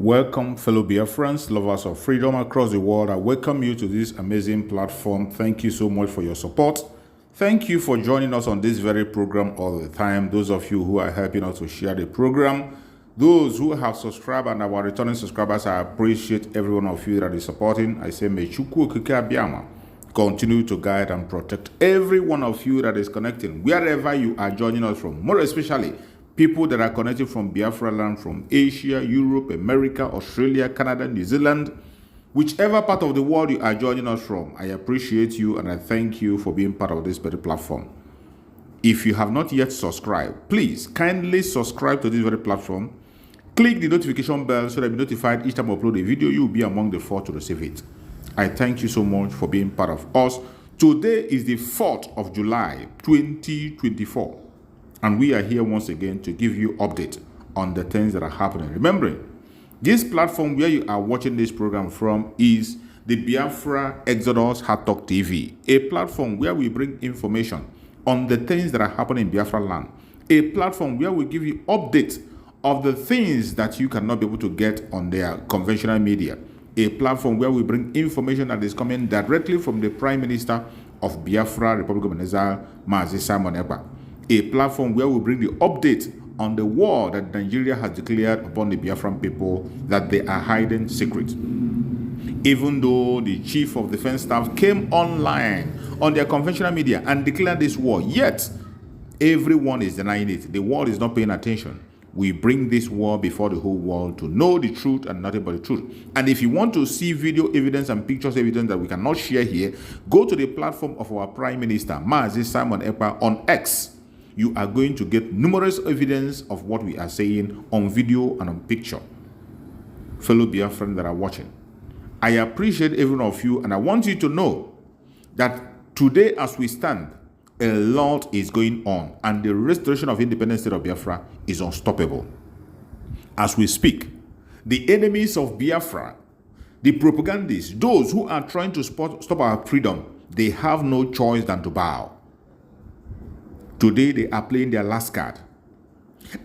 Welcome, fellow Biafrans, lovers of freedom across the world. I welcome you to this amazing platform. Thank you so much for your support. Thank you for joining us on this very program all the time. Those of you who are helping us to share the program, those who have subscribed and our returning subscribers, I appreciate every one of you that is supporting. I say, may Chukwu Okike Abiyama continue to guide and protect every one of you that is connecting, wherever you are joining us from, more especially people that are connected from Biafra land, from Asia, Europe, America, Australia, Canada, New Zealand, whichever part of the world you are joining us from. I appreciate you and I thank you for being part of this very platform. If you have not yet subscribed, please kindly subscribe to this very platform. Click the notification bell so that you'll be notified each time I upload a video. You will be among the first to receive it. I thank you so much for being part of us. Today is the 4th of July, 2024. And we are here once again to give you update on the things that are happening. Remembering, this platform where you are watching this program from is the Biafra Exodus Hard Talk TV, a platform where we bring information on the things that are happening in Biafra land, a platform where we give you updates of the things that you cannot be able to get on their conventional media, a platform where we bring information that is coming directly from the Prime Minister of Biafra, Republic of Exile, Mazi Nnamdi, a platform where we bring the update on the war that Nigeria has declared upon the Biafran people that they are hiding secret. Even though the Chief of Defense Staff came online on their conventional media and declared this war, yet everyone is denying it. The world is not paying attention. We bring this war before the whole world to know the truth and nothing but the truth. And if you want to see video evidence and pictures evidence that we cannot share here, go to the platform of our Prime Minister, Mazi Nnamdi on X. You are going to get numerous evidence of what we are saying on video and on picture. Fellow Biafrans that are watching, I appreciate every one of you, and I want you to know that today as we stand, a lot is going on, and the restoration of independent state of Biafra is unstoppable. As we speak, the enemies of Biafra, the propagandists, those who are trying to stop our freedom, they have no choice than to bow. Today they are playing their last card.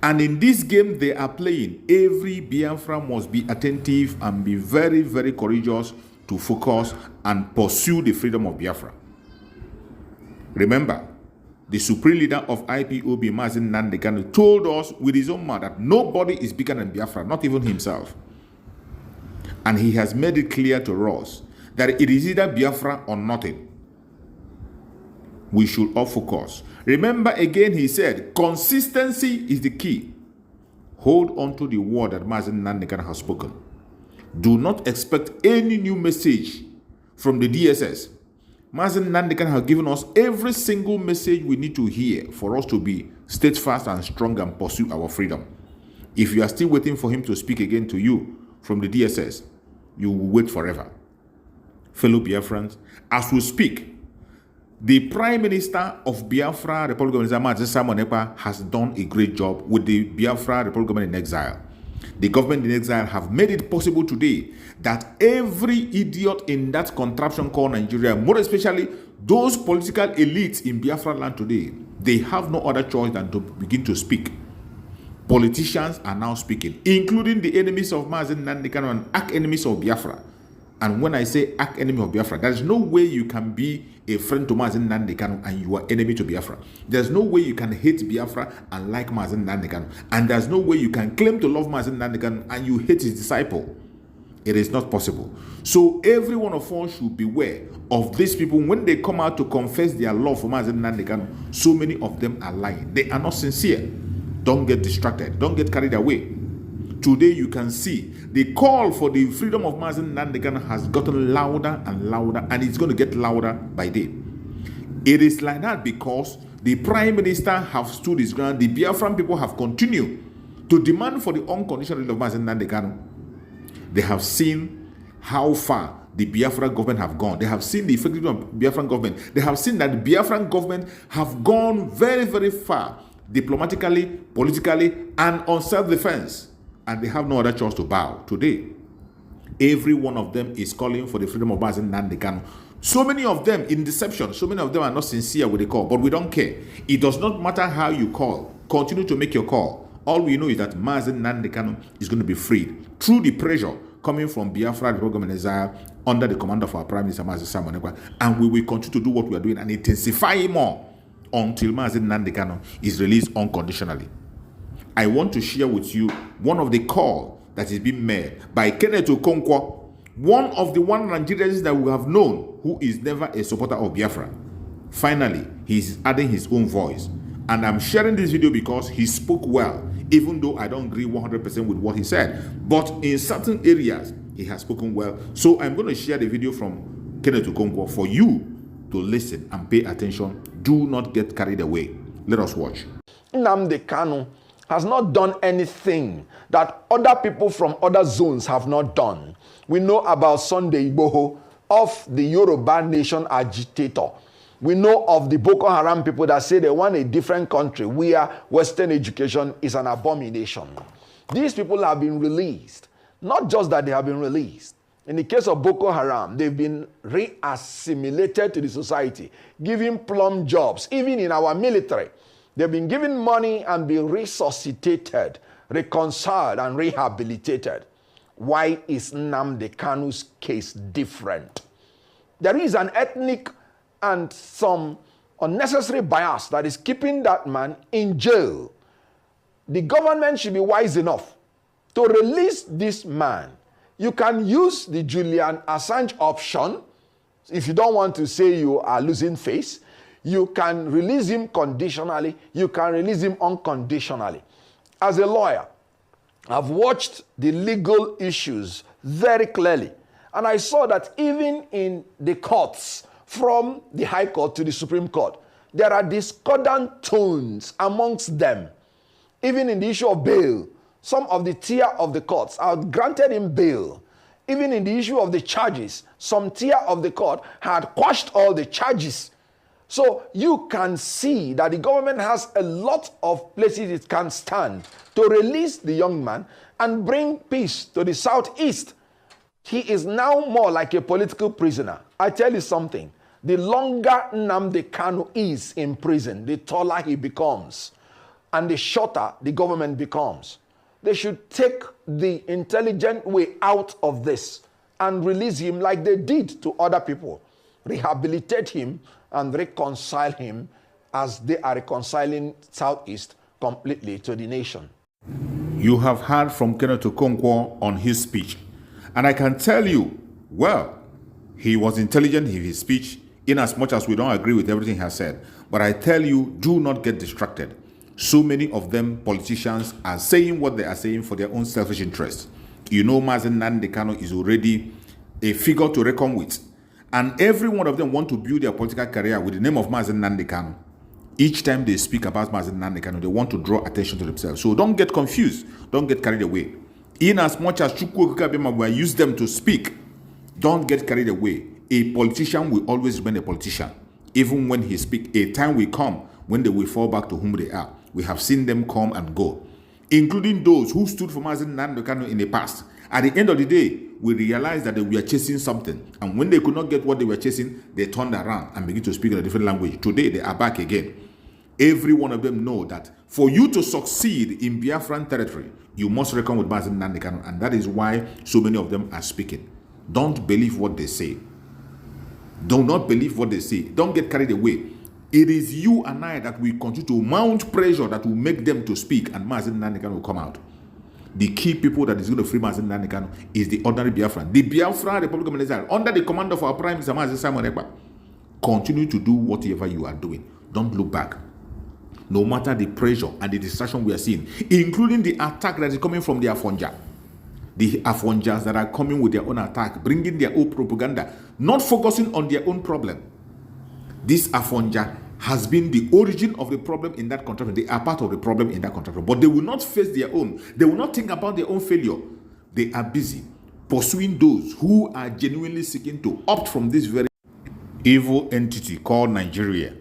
And in this game they are playing, every Biafra must be attentive and be very, very courageous to focus and pursue the freedom of Biafra. Remember, the supreme leader of IPOB, Mazi Nnamdi Kanu, told us with his own mouth that nobody is bigger than Biafra, not even himself. And he has made it clear to us that it is either Biafra or nothing. We should all focus. Remember again, he said, consistency is the key. Hold on to the word that Mazi Nnamdi Kanu has spoken. Do not expect any new message from the DSS. Mazi Nnamdi Kanu has given us every single message we need to hear for us to be steadfast and strong and pursue our freedom. If you are still waiting for him to speak again to you from the DSS, you will wait forever. Fellow Biafrans, as we speak, the Prime Minister of Biafra, Republic of Exile, Mazi Nnamdi, has done a great job with the Biafra Republic in Exile. The government in exile have made it possible today that every idiot in that contraption called Nigeria, more especially those political elites in Biafra land today, they have no other choice than to begin to speak. Politicians are now speaking, including the enemies of Mazi Nnamdi Kanu and arch-enemies of Biafra. And when I say arch-enemy of Biafra, there is no way you can be a friend to Mazi Nnamdi Kanu and you are enemy to Biafra. There's no way you can hate Biafra and like Mazi Nnamdi Kanu. And there's no way you can claim to love Mazi Nnamdi Kanu and you hate his disciple. It is not possible. So every one of us should beware of these people when they come out to confess their love for Mazi Nnamdi Kanu. So many of them are lying. They are not sincere. Don't get distracted. Don't get carried away. Today you can see the call for the freedom of Mazi Nnamdi Kanu has gotten louder and louder, and it's going to get louder by day. It is like that because the Prime Minister have stood his ground. The Biafran people have continued to demand for the unconditional release of Mazi Nnamdi Kanu. They have seen how far the Biafra government have gone. They have seen the effectiveness of the Biafran government. They have seen that the Biafran government have gone very, very far diplomatically, politically, and on self-defense. And they have no other choice to bow. Today, every one of them is calling for the freedom of Mazi Nnamdi Kanu. So many of them in deception, so many of them are not sincere with the call, but we don't care. It does not matter how you call. Continue to make your call All we know is that Mazi Nnamdi Kanu is going to be freed through the pressure coming from Biafra, the program in Isaiah, under the command of our Prime Minister Mazi Nnamdi, and we will continue to do what we are doing and intensify more until Mazi Nnamdi Kanu is released unconditionally. I want to share with you one of the call that is being made by Kenneth Okonkwo, one of the one Nigerians that we have known who is never a supporter of Biafra. Finally, he is adding his own voice. And I'm sharing this video because he spoke well, even though I don't agree 100% with what he said. But in certain areas, he has spoken well. So I'm going to share the video from Kenneth Okonkwo for you to listen and pay attention. Do not get carried away. Let us watch. Nnamdi Kanu has not done anything that other people from other zones have not done. We know about Sunday Igboho, of the Yoruba nation agitator. We know of the Boko Haram people that say they want a different country where Western education is an abomination. These people have been released. Not just that they have been released. In the case of Boko Haram, they've been re-assimilated to the society, given plum jobs, even in our military. They've been given money and been resuscitated, reconciled, and rehabilitated. Why is Nnamdi Kanu's case different? There is an ethnic and some unnecessary bias that is keeping that man in jail. The government should be wise enough to release this man. You can use the Julian Assange option. If you don't want to say you are losing face, you can release him conditionally. You can release him unconditionally. As a lawyer, I've watched the legal issues very clearly. And I saw that even in the courts, from the High Court to the Supreme Court, there are discordant tones amongst them. Even in the issue of bail, some of the tier of the courts are granted him bail. Even in the issue of the charges, some tier of the court had quashed all the charges. So you can see that the government has a lot of places it can stand to release the young man and bring peace to the southeast. He is now more like a political prisoner. I tell you something, the longer Nnamdi Kanu is in prison, the taller he becomes, and the shorter the government becomes. They should take the intelligent way out of this and release him like they did to other people. Rehabilitate him and reconcile him as they are reconciling Southeast completely to the nation. You have heard from Kenneth Okonkwo on his speech. And I can tell you, well, he was intelligent in his speech, in as much as we don't agree with everything he has said. But I tell you, do not get distracted. So many of them, politicians, are saying what they are saying for their own selfish interests. You know, Mazi Nnamdi Kanu is already a figure to reckon with. And every one of them want to build their political career with the name of Mazi Nnamdi Kanu. Each time they speak about Mazi Nnamdi Kanu, they want to draw attention to themselves. So don't get confused. Don't get carried away. In as much as Chukwu Okukabema will use them to speak, don't get carried away. A politician will always remain a politician. Even when he speaks, a time will come when they will fall back to whom they are. We have seen them come and go, including those who stood for Mazi Nnamdi Kanu in the past. At the end of the day, we realized that they were chasing something. And when they could not get what they were chasing, they turned around and began to speak in a different language. Today, they are back again. Every one of them know that for you to succeed in Biafran territory, you must reckon with Mazi Nnamdi Kanu. And that is why so many of them are speaking. Don't believe what they say. Do not believe what they say. Don't get carried away. It is you and I that will continue to mount pressure that will make them to speak, and Mazi Nnamdi Kanu will come out. The key people that is going to free Mazi Nnamdi Kanu is the ordinary Biafran. The Biafra Republic of Nigeria, under the command of our Prime Minister Mazi Nnamdi. Continue to do whatever you are doing. Don't look back. No matter the pressure and the distraction we are seeing, including the attack that is coming from the Afonja. The Afonjas that are coming with their own attack, bringing their own propaganda, not focusing on their own problem. This Afonja has been the origin of the problem in that contraption. They are part of the problem in that contraption. But they will not face their own. They will not think about their own failure. They are busy pursuing those who are genuinely seeking to opt from this very evil entity called Nigeria.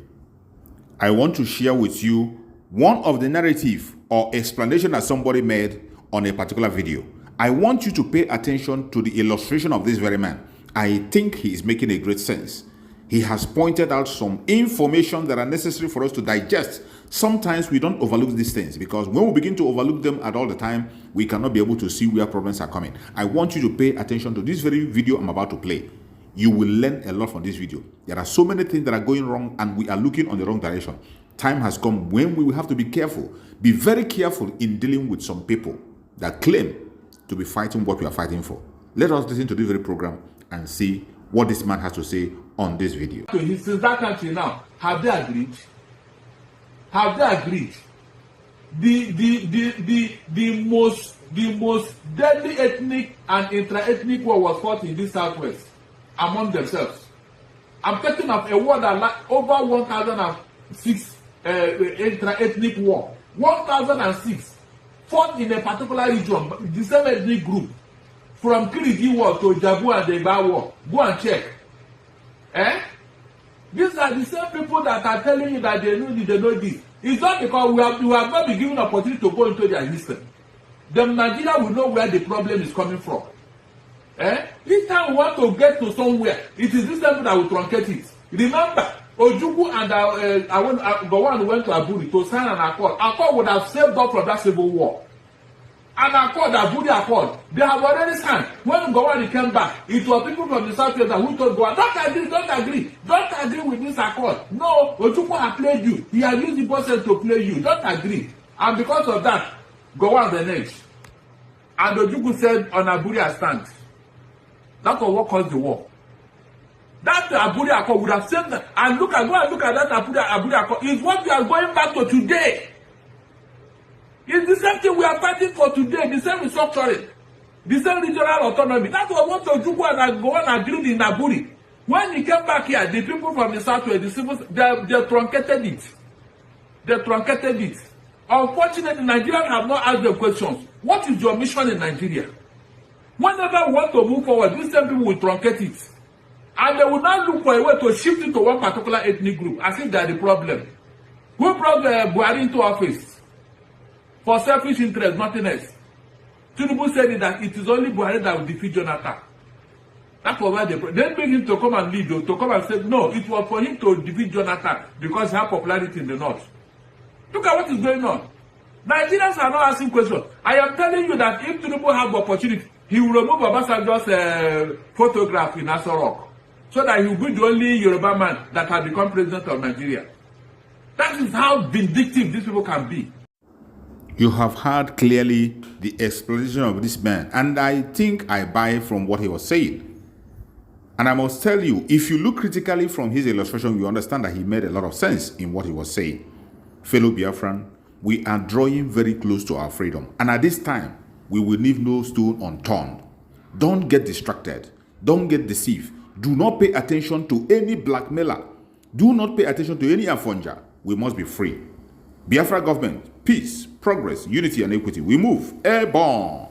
I want to share with you one of the narrative or explanation that somebody made on a particular video. I want you to pay attention to the illustration of this very man. I think he is making a great sense. He has pointed out some information that are necessary for us to digest. Sometimes we don't overlook these things because when we begin to overlook them at all the time, we cannot be able to see where problems are coming. I want you to pay attention to this very video I'm about to play. You will learn a lot from this video. There are so many things that are going wrong and we are looking on the wrong direction. Time has come when we will have to be careful. Be very careful in dealing with some people that claim to be fighting what we are fighting for. Let us listen to this very program and see what this man has to say on this video. Since that country now, have they agreed? Have they agreed? The most deadly ethnic and intra-ethnic war was fought in this southwest among themselves. I'm talking of a war that like over 1,006 intra-ethnic war. 1,006 fought in a particular region, the same ethnic group. From Kiriji War to Jabu and the Iba War. Go and check. These are the same people that are telling you that they know this. It's not because we have not been given opportunity to go into their system. The Nigeria will know where the problem is coming from. Each time we want to get to somewhere, it is this time that will truncate it. Remember, Ojukwu and Gowon went to Aburi to sign an accord. Accord would have saved us from that civil war. An accord, Aburi Accord, they have already signed. When Gowon came back, it was people from the southwest who told Gowon, don't agree with this accord. No, Ojukwu has played you. He has used the process to play you. Don't agree. And because of that, Gowon the next. And Ojukwu said on Aburi stand. That was what caused the war. That Aburi Accord would have said that. And go and look at that Aburi Accord. Is what we are going back to today. It's the same thing we are fighting for today, the same restructuring, the same regional autonomy. That's what Ojukwu and Gowon agreed in Aburi. When he came back here, the people from the southwest, the civil, they truncated it. They truncated it. Unfortunately, Nigerians have not asked the questions. What is your mission in Nigeria? Whenever we want to move forward, these same people will truncate it. And they will not look for a way to shift it to one particular ethnic group, as if they are the problem. Who brought Buhari into office? For selfish interest, nothing else. Tinubu said that it is only Buhari that will defeat Jonathan. That was why they bring him to come and lead, to come and say, no, it was for him to defeat Jonathan because he had popularity in the north. Look at what is going on. Nigerians are not asking questions. I am telling you that if Tinubu have the opportunity, he will remove Obasanjo's photograph in Aso Rock so that he will be the only Yoruba man that has become president of Nigeria. That is how vindictive these people can be. You have heard clearly the explanation of this man, and I think I buy from what he was saying. And I must tell you, if you look critically from his illustration, you understand that he made a lot of sense in what he was saying. Fellow Biafran, we are drawing very close to our freedom. And at this time, we will leave no stone unturned. Don't get distracted. Don't get deceived. Do not pay attention to any blackmailer. Do not pay attention to any afonja. We must be free. Biafra government, peace, progress, unity, and equity. We move airborne.